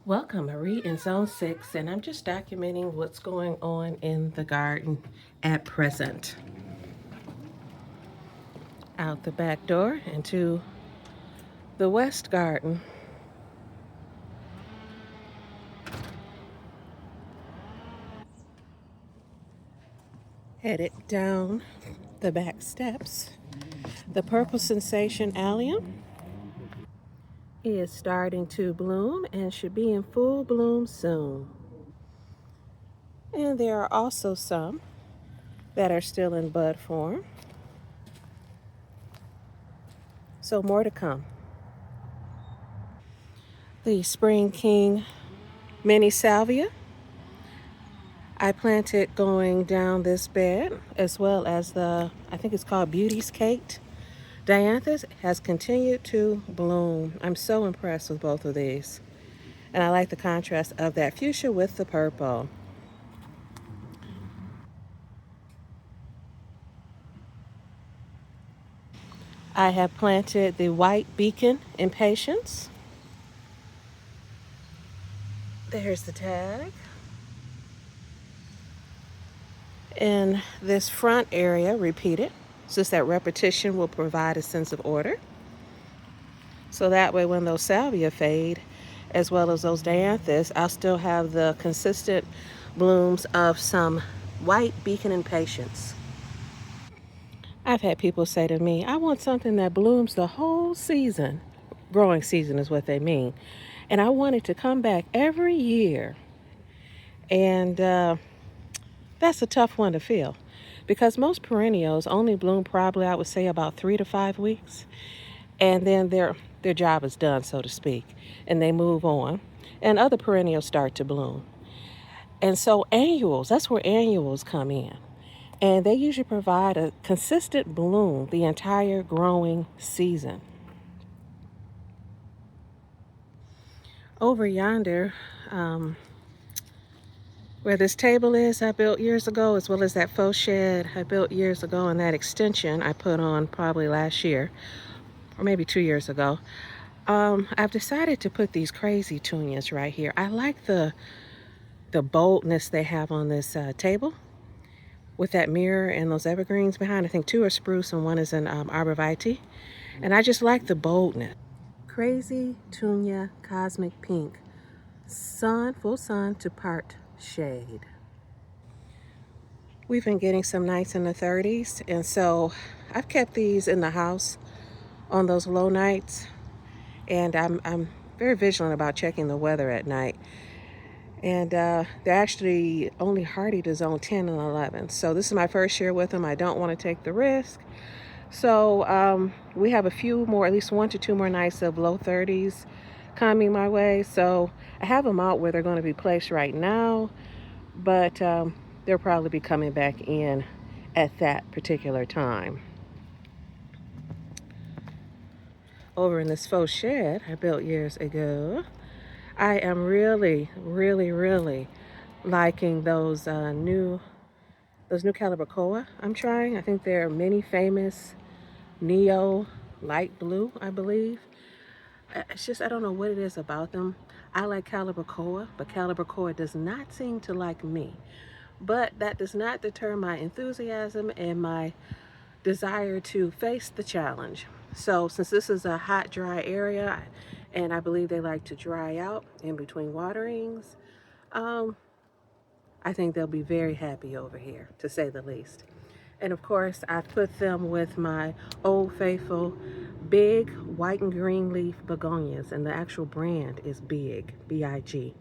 Welcome, Marie in Zone 6, and I'm just documenting what's going on in the garden at present. Out the back door into the west garden. Headed down the back steps. The purple sensation allium is starting to bloom and should be in full bloom soon. And there are also some that are still in bud form. So more to come. The Spring King mini salvia I planted going down this bed, as well as I think it's called Beauty's Cake. Dianthus has continued to bloom. I'm so impressed with both of these. And I like the contrast of that fuchsia with the purple. I have planted the white beacon impatiens. There's the tag. In this front area, repeat it, since that repetition will provide a sense of order. So that way when those salvia fade, as well as those dianthus, I'll still have the consistent blooms of some white beacon impatiens. I've had people say to me, I want something that blooms the whole season. Growing season is what they mean. And I want it to come back every year. And that's a tough one to fill because most perennials only bloom probably, I would say, about 3 to 5 weeks. And then their job is done, so to speak, and they move on. And other perennials start to bloom. And so annuals, that's where annuals come in. And they usually provide a consistent bloom the entire growing season. Over yonder, where this table is, I built years ago, as well as that faux shed I built years ago, and that extension I put on probably last year, or maybe 2 years ago. I've decided to put these crazy tunias right here. I like the boldness they have on this table with that mirror and those evergreens behind. I think two are spruce and one is an arborvitae. And I just like the boldness. Crazy Tunia Cosmic Pink. Sun, full sun to part shade. We've been getting some nights in the 30s, and so I've kept these in the house on those low nights, and I'm very vigilant about checking the weather at night. And they're actually only hardy to zone 10 and 11. So this is my first year with them. I don't want to take the risk. So we have a few more, at least 1 to 2 more nights of low 30s coming my way. So I have them out where they're going to be placed right now, but they'll probably be coming back in at that particular time. Over in this faux shed I built years ago, I am really, really, really liking those new Calibrachoa I'm trying. I think they're mini famous neo light blue, I believe. It's just, I don't know what it is about them. I like Calibrachoa, but Calibrachoa does not seem to like me. But that does not deter my enthusiasm and my desire to face the challenge. So since this is a hot, dry area, and I believe they like to dry out in between waterings, I think they'll be very happy over here, to say the least. And of course, I put them with my Old Faithful big white and green leaf begonias, and the actual brand is Big, B-I-G.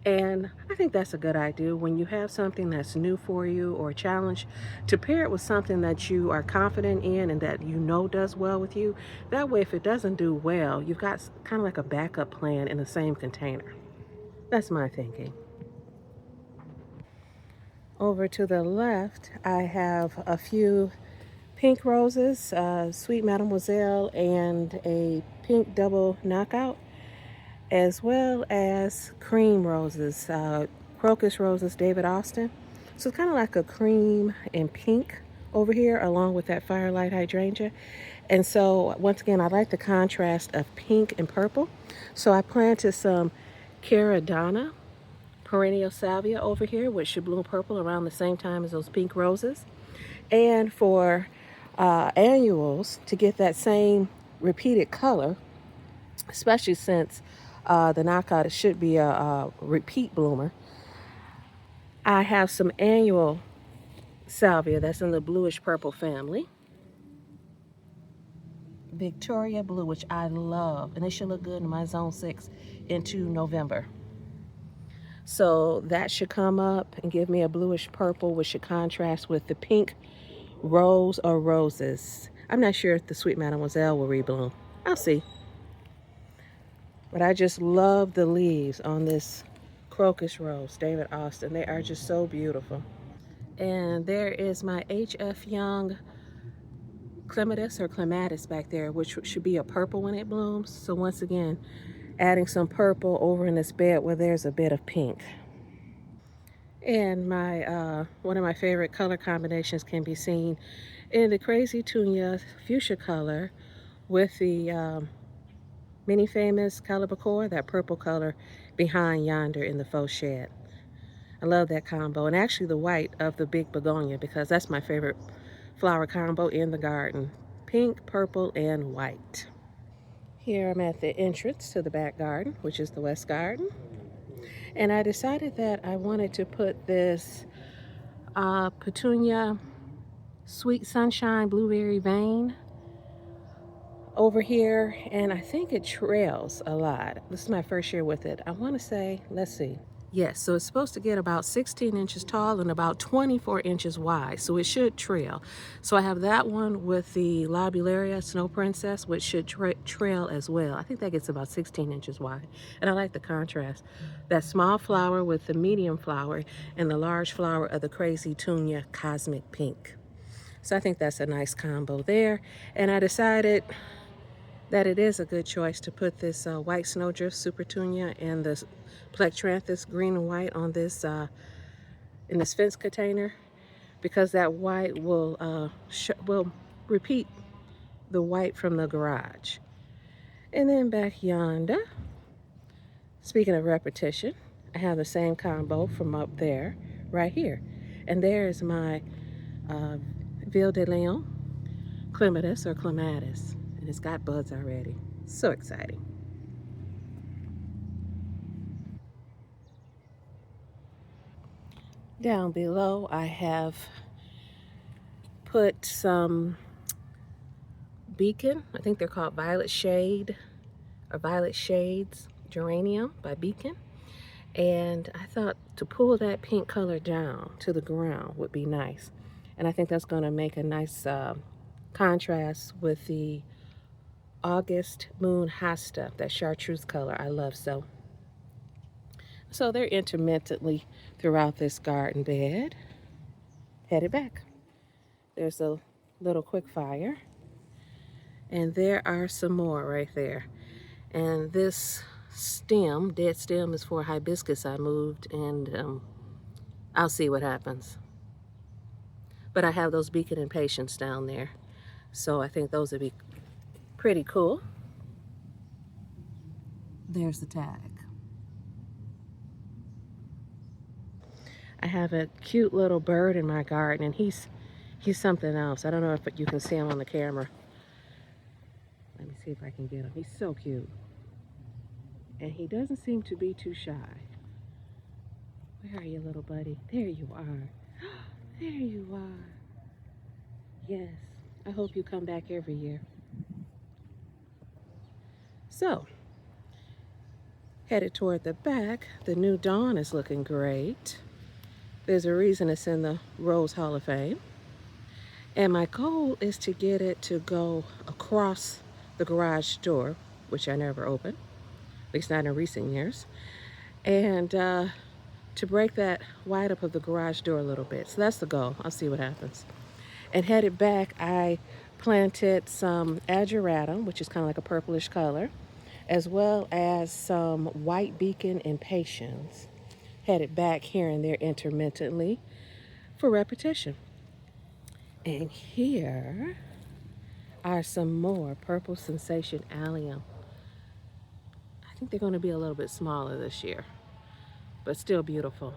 And I think that's a good idea when you have something that's new for you or a challenge, to pair it with something that you are confident in and that you know does well with you. That way, if it doesn't do well, you've got kind of like a backup plan in the same container. That's my thinking. Over to the left, I have a few pink roses, Sweet Mademoiselle, and a pink double knockout, as well as cream roses, crocus roses, David Austin. So it's kind of like a cream and pink over here, along with that firelight hydrangea. And so once again, I like the contrast of pink and purple. So I planted some Caradonna perennial salvia over here, which should bloom purple around the same time as those pink roses. And for annuals, to get that same repeated color, especially since the knockout it should be a repeat bloomer, I have some annual salvia that's in the bluish purple family. Victoria Blue, which I love, and it should look good in my zone 6 into November. So that should come up and give me a bluish purple, which should contrast with the pink rose or roses. I'm not sure if the Sweet Mademoiselle will rebloom. I'll see. But I just love the leaves on this crocus rose, David Austin. They are just so beautiful. And there is my H.F. Young clematis or clematis back there, which should be a purple when it blooms. So once again, adding some purple over in this bed where there's a bit of pink. And my one of my favorite color combinations can be seen in the Crazy Tunia fuchsia color with the Many Famous Calibacore, that purple color behind yonder in the faux shed. I love that combo. And actually the white of the big begonia, because that's my favorite flower combo in the garden. Pink, purple, and white. Here I'm at the entrance to the back garden, which is the west garden. And I decided that I wanted to put this Petunia Sweet Sunshine Blueberry Vein over here, and I think it trails a lot. This is my first year with it. I want to say, let's see. Yes, so it's supposed to get about 16 inches tall and about 24 inches wide, so it should trail. So I have that one with the Lobularia Snow Princess, which should trail as well. I think that gets about 16 inches wide, and I like the contrast. That small flower with the medium flower and the large flower of the Crazy Tunia Cosmic Pink. So I think that's a nice combo there, and I decided that it is a good choice to put this white snowdrift super tunia and the plectranthus green and white on this in this fence container, because that white will repeat the white from the garage. And then back yonder, speaking of repetition, I have the same combo from up there right here, and there's my Ville de Leon clematis or clematis, and it's got buds already. So exciting. Down below, I have put some Beacon. I think they're called Violet Shade or Violet Shades Geranium by Beacon. And I thought to pull that pink color down to the ground would be nice. And I think that's going to make a nice contrast with the August Moon Hosta, that chartreuse color I love so. So they're intermittently throughout this garden bed. Headed back. There's a little quick fire. And there are some more right there. And this stem, dead stem, is for hibiscus I moved, and I'll see what happens. But I have those Beacon and Patience down there. So I think those would be pretty cool. There's the tag. I have a cute little bird in my garden, and he's something else. I don't know if you can see him on the camera. Let me see if I can get him. He's so cute. And he doesn't seem to be too shy. Where are you, little buddy? There you are. There you are. Yes. I hope you come back every year. So, headed toward the back, the New Dawn is looking great. There's a reason it's in the Rose Hall of Fame. And my goal is to get it to go across the garage door, which I never opened, at least not in recent years, and to break that wide up of the garage door a little bit. So that's the goal. I'll see what happens. And headed back, I planted some ageratum, which is kind of like a purplish color, as well as some white Beacon and Patience. Headed back here and there intermittently for repetition. And here are some more Purple Sensation Allium. I think they're going to be a little bit smaller this year, but still beautiful.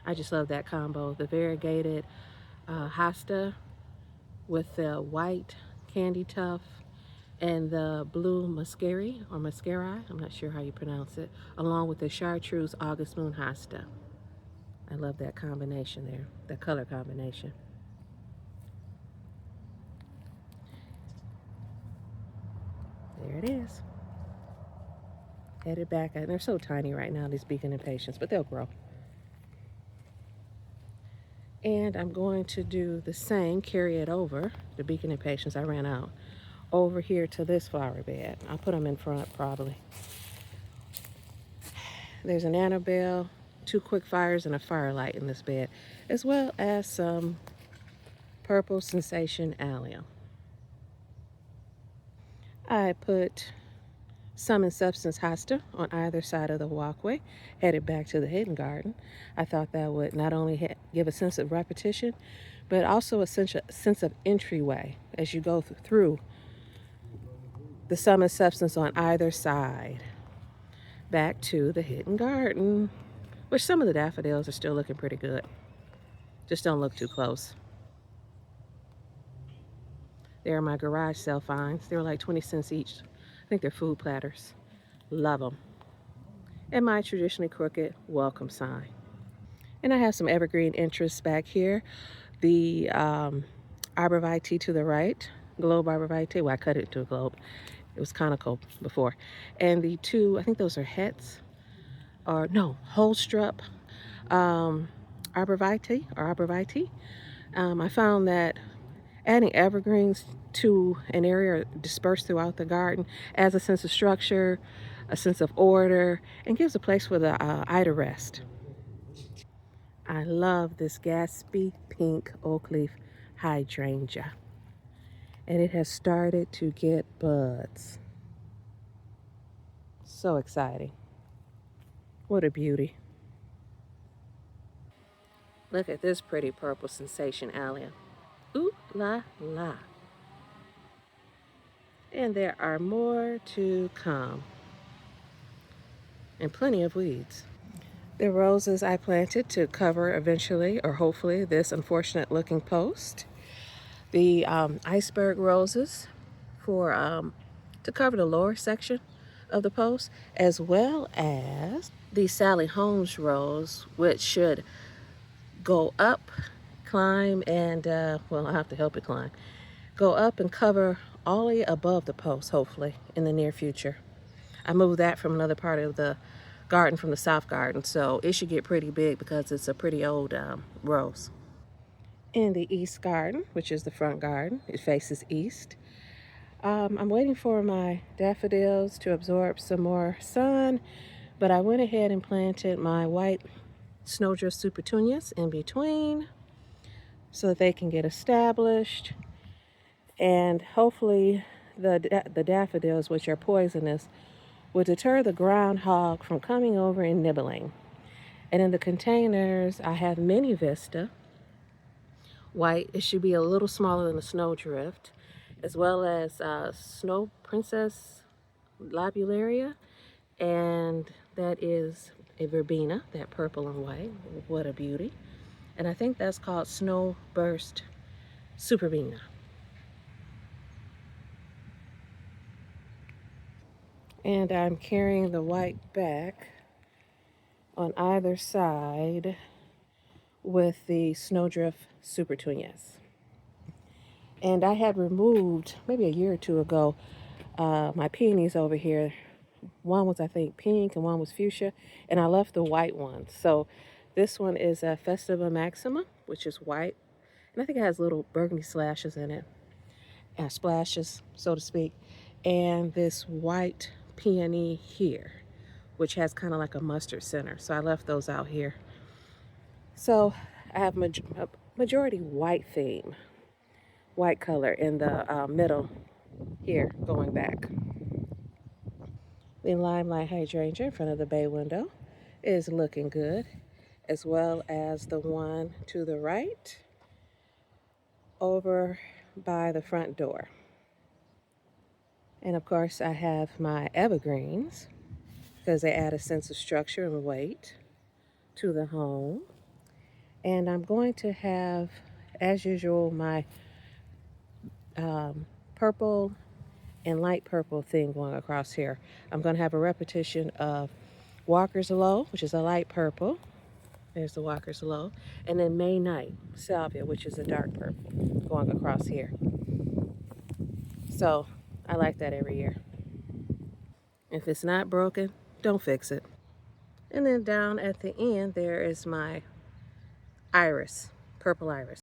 I just love that combo. The variegated hosta with the white candy tuft and the blue muscari or muscari, I'm not sure how you pronounce it, along with the chartreuse August Moon hosta. I love that combination there, that color combination. There it is. Headed back. And they're so tiny right now, these beacon impatiens, but they'll grow. And I'm going to do the same, carry it over, the beacon impatiens I ran out, over here to this flower bed. I'll put them in front probably. There's an Annabelle, 2 quick fires, and a firelight in this bed, as well as some purple sensation allium. I put Sum and Substance hosta on either side of the walkway, headed back to the hidden garden. I thought that would not only give a sense of repetition, but also a sense of entryway as you go through the Sum and Substance on either side, back to the hidden garden, which some of the daffodils are still looking pretty good. Just don't look too close. There are my garage sale finds. They were like 20 cents each. I think they're food platters. Love them. And my traditionally crooked welcome sign. And I have some evergreen interests back here. The arborvitae to the right, globe arborvitae. Well, I cut it to a globe. It was conical before. And the 2, I think those are hets, or no, Holstrup arborvitae. I found that adding evergreens to an area dispersed throughout the garden adds a sense of structure, a sense of order, and gives a place for the eye to rest. I love this Gatsby pink oak leaf hydrangea, and it has started to get buds. So exciting. What a beauty. Look at this pretty purple sensation allium. Ooh la la. And there are more to come, and plenty of weeds. The roses I planted to cover eventually, or hopefully, this unfortunate looking post. The iceberg roses for to cover the lower section of the post, as well as the Sally Holmes rose, which should go up, climb, and well, I'll have to help it climb. Go up and cover all the way above the post, hopefully, in the near future. I moved that from another part of the garden, from the south garden, so it should get pretty big because it's a pretty old rose. In the east garden, which is the front garden, it faces east. I'm waiting for my daffodils to absorb some more sun, but I went ahead and planted my white snowdrift supertunias in between so that they can get established, and hopefully the daffodils, which are poisonous, will deter the groundhog from coming over and nibbling. And in the containers, I have Mini Vista white. It should be a little smaller than the snowdrift, as well as Snow Princess Lobularia, and that is a verbena, that purple and white. What a beauty. And I think that's called Snow Burst Superbena. And I'm carrying the white back on either side with the Snowdrift Supertunias. And I had removed, maybe a year or two ago, my peonies over here. One was, I think, pink and one was fuchsia, and I left the white one. So this one is a Festiva Maxima, which is white, and I think it has little burgundy slashes in it, splashes, so to speak. And this white peony here, which has kind of like a mustard center. So I left those out here. So I have a majority white theme, white color in the middle here going back. The limelight hydrangea in front of the bay window is looking good, as well as the one to the right over by the front door. And of course, I have my evergreens because they add a sense of structure and weight to the home. And I'm going to have, as usual, my purple and light purple thing going across here. I'm going to have a repetition of Walker's Aloe, which is a light purple. There's the Walker's Aloe. And then May Night Salvia, which is a dark purple, going across here. So I like that every year. If it's not broken, don't fix it. And then down at the end, there is my iris, purple iris.